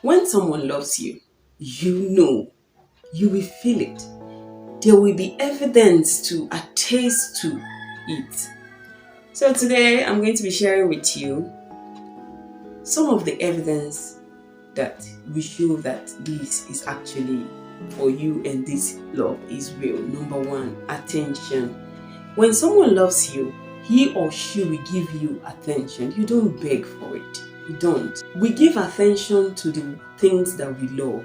When someone loves you, you will feel it. There will be evidence to attest to it. So today I'm going to be sharing with you some of the evidence that will show that this is actually for you and this love is real. Number one, attention. When someone loves you, he or she will give you attention. You don't beg for it. You don't. We give attention to the things that we love.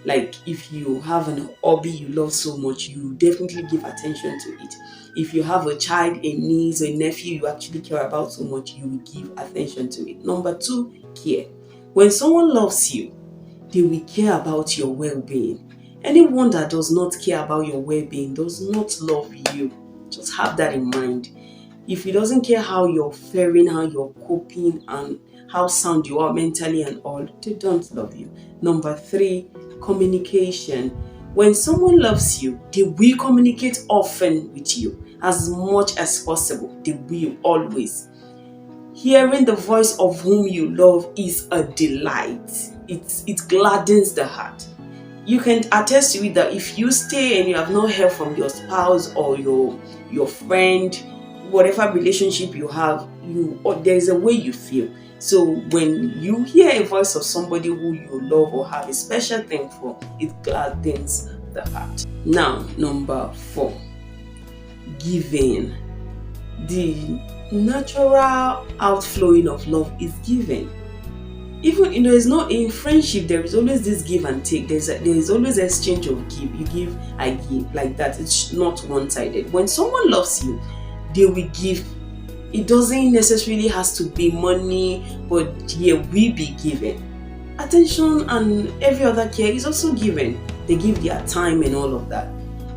Like if you have an hobby you love so much, you definitely give attention to it. If you have a child, a niece, a nephew you actually care about so much, you will give attention to it. Number two, care. When someone loves you, they will care about your well-being. Anyone that does not care about your well-being does not love you. Just have that in mind. If he doesn't care how you're faring, how you're coping, and how sound you are mentally and all, they don't love you. Number three, communication. When someone loves you, they will communicate often with you as much as possible. They will always. Hearing the voice of whom you love is a delight. It gladdens the heart. You can attest to it that if you stay and you have not heard from your spouse or your friend, whatever relationship you have, there is a way you feel. So when you hear a voice of somebody who you love or have a special thing for, it gladdens the heart. Now, number four, giving. The natural outflowing of love is giving. Even it's not in friendship, there is always this give and take. There is always exchange of give. You give, I give, like that. It's not one-sided. When someone loves you, they will give. It doesn't necessarily has to be money, but yeah, we be given. Attention and every other care is also given. They give their time and all of that.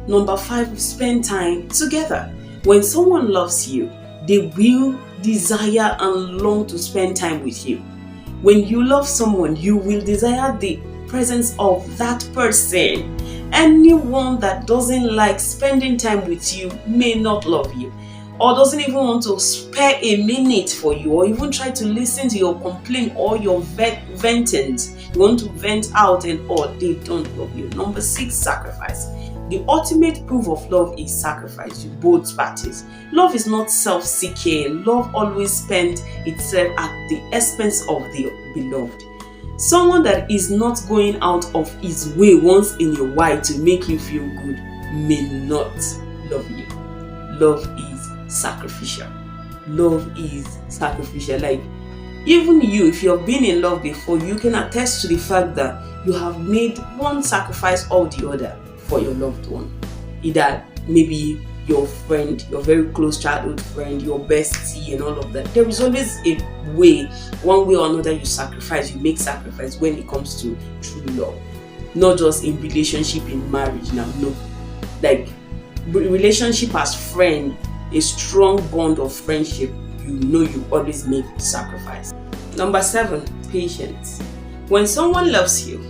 Number five, spend time together. When someone loves you, they will desire and long to spend time with you. When you love someone, you will desire the presence of that person. Anyone that doesn't like spending time with you may not love you, or doesn't even want to spare a minute for you, or even try to listen to your complaint or your ventings. You want to vent out and all, they don't love you. Number six, sacrifice. The ultimate proof of love is sacrifice to both parties. Love is not self-seeking. Love always spends itself at the expense of the beloved. Someone that is not going out of his way once in a while to make you feel good may not love you. Love is sacrificial. Love is sacrificial. Like, even you, if you have been in love before, you can attest to the fact that you have made one sacrifice or the other for your loved one. Either maybe your friend, your very close childhood friend, your bestie and all of that. There is always a way, one way or another you make sacrifice when it comes to true love. Not just in relationship, in marriage now, no. Like relationship as friend, a strong bond of friendship, you always make sacrifice. Number seven, patience. When someone loves you,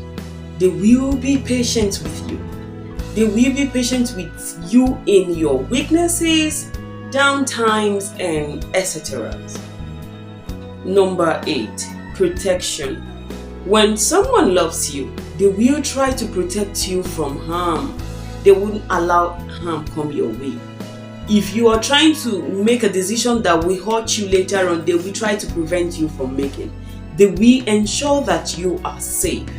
they will be patient with you. They will be patient with you in your weaknesses, downtimes, and etc. Number eight, protection. When someone loves you, they will try to protect you from harm. They wouldn't allow harm come your way. If you are trying to make a decision that will hurt you later on, they will try to prevent you from making. They will ensure that you are safe.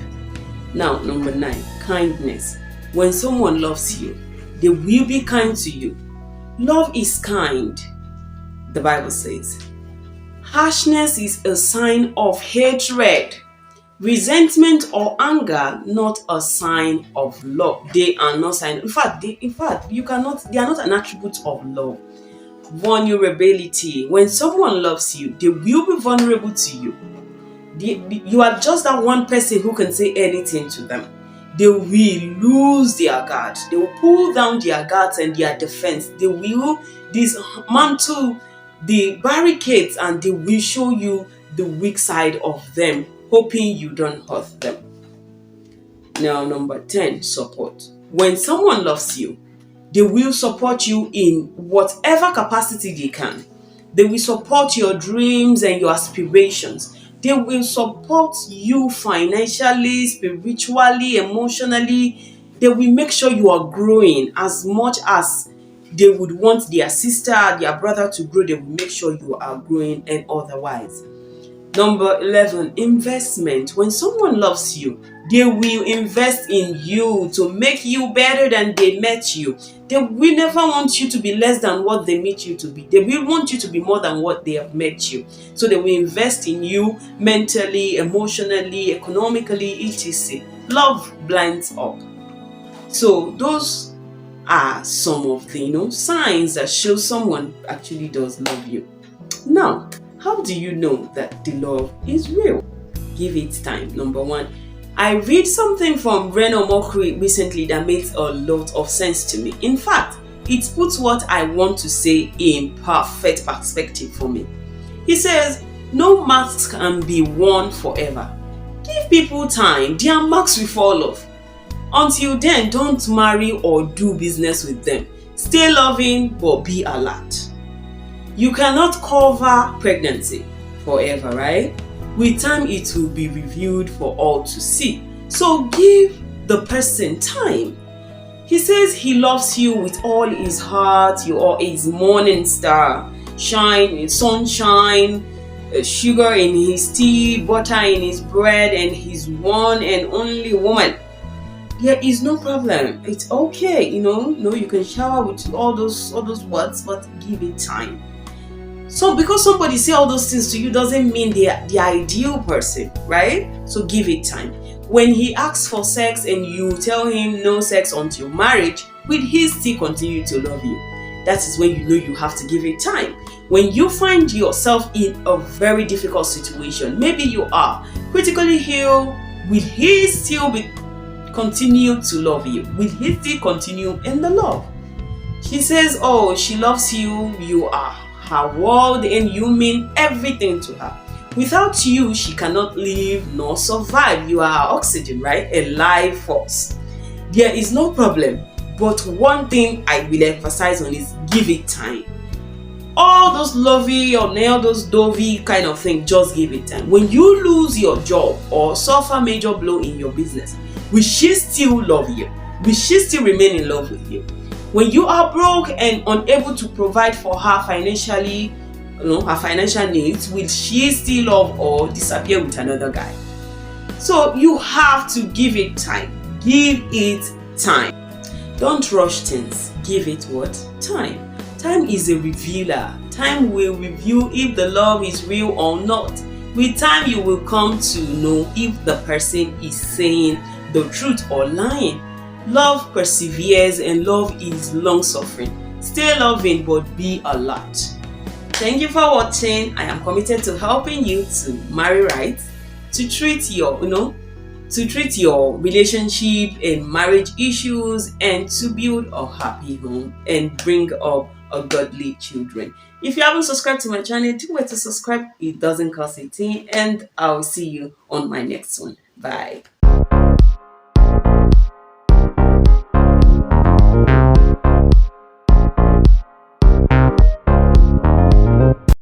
Now, number nine, kindness. When someone loves you, they will be kind to you. Love is kind, the Bible says. Harshness is a sign of hatred. Resentment or anger, not a sign of love. They are not sign. In fact, you cannot. They are not an attribute of love. Vulnerability. When someone loves you, they will be vulnerable to you. You are just that one person who can say anything to them. They will lose their guard. They will pull down their guards and their defense. They will dismantle the barricades and they will show you the weak side of them, hoping you don't hurt them. Now, number 10, support. When someone loves you, they will support you in whatever capacity they can. They will support your dreams and your aspirations. They will support you financially, spiritually, emotionally. They will make sure you are growing as much as they would want their sister, their brother to grow. They will make sure you are growing and otherwise. Number 11, investment. When someone loves you, they will invest in you to make you better than they met you. They will never want you to be less than what they meet you to be. They will want you to be more than what they have met you. So they will invest in you mentally, emotionally, economically, etc. Love blinds up. So those are some of the signs that show someone actually does love you. Now, how do you know that the love is real? Give it time. Number one, I read something from Reno Mokri recently that makes a lot of sense to me. In fact, it puts what I want to say in perfect perspective for me. He says, no mask can be worn forever. Give people time, their marks will fall off. Until then, don't marry or do business with them. Stay loving, but be alert. You cannot cover pregnancy forever, right? With time, it will be reviewed for all to see. So give the person time. He says he loves you with all his heart. You are his morning star, shine, sunshine, sugar in his tea, butter in his bread, and his one and only woman. There is no problem. It's okay, you can shower with all those words, but give it time. So because somebody say all those things to you doesn't mean they're the ideal person, right? So give it time. When he asks for sex and you tell him no sex until marriage, will he still continue to love you? That is when you know you have to give it time. When you find yourself in a very difficult situation, maybe you are critically ill, will he still continue to love you? Will he still continue in the love? She says, oh, she loves you, you are her world, and you mean everything to her. Without you, she cannot live nor survive. You are her oxygen, right? A life force. There is no problem, but one thing I will emphasize on is give it time. All those lovey or all those dovey kind of thing, just give it time. When you lose your job or suffer major blow in your business, will she still love you? Will she still remain in love with you? When you are broke and unable to provide for her financially, her financial needs, will she still love or disappear with another guy? So you have to give it time. Give it time. Don't rush things. Give it what? Time. Time is a revealer. Time will reveal if the love is real or not. With time, you will come to know if the person is saying the truth or lying. Love perseveres and love is long-suffering. Stay loving but be alert. Thank you for watching. I am committed to helping you to marry right, to treat your relationship and marriage issues, and to build a happy home and bring up a godly children. If you haven't subscribed to my channel, do wait to subscribe. It doesn't cost a thing, and I'll see you on my next one. Bye.